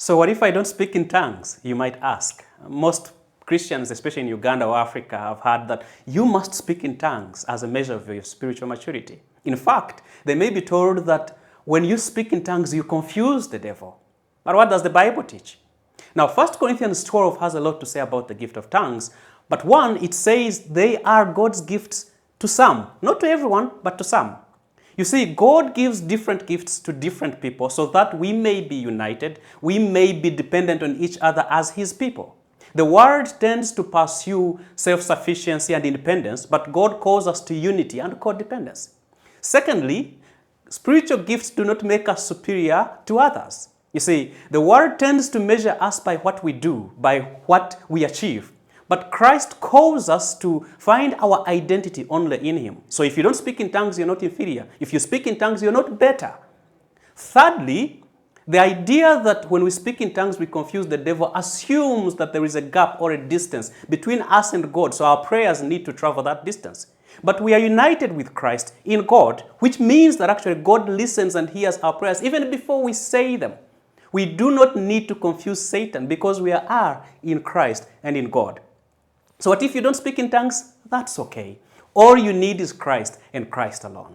So what if I don't speak in tongues, you might ask? Most Christians, especially in Uganda or Africa, have heard that you must speak in tongues as a measure of your spiritual maturity. In fact, they may be told that when you speak in tongues, you confuse the devil. But what does the Bible teach? Now, 1 Corinthians 12 has a lot to say about the gift of tongues, but one, it says they are God's gifts to some. Not to everyone, but to some. You see, God gives different gifts to different people so that we may be united, we may be dependent on each other as His people. The world tends to pursue self-sufficiency and independence, but God calls us to unity and codependence. Secondly, spiritual gifts do not make us superior to others. You see, the world tends to measure us by what we do, by what we achieve. But Christ calls us to find our identity only in Him. So if you don't speak in tongues, you're not inferior. If you speak in tongues, you're not better. Thirdly, the idea that when we speak in tongues, we confuse the devil assumes that there is a gap or a distance between us and God. So our prayers need to travel that distance. But we are united with Christ in God, which means that actually God listens and hears our prayers even before we say them. We do not need to confuse Satan because we are in Christ and in God. So what if you don't speak in tongues? That's okay. All you need is Christ and Christ alone.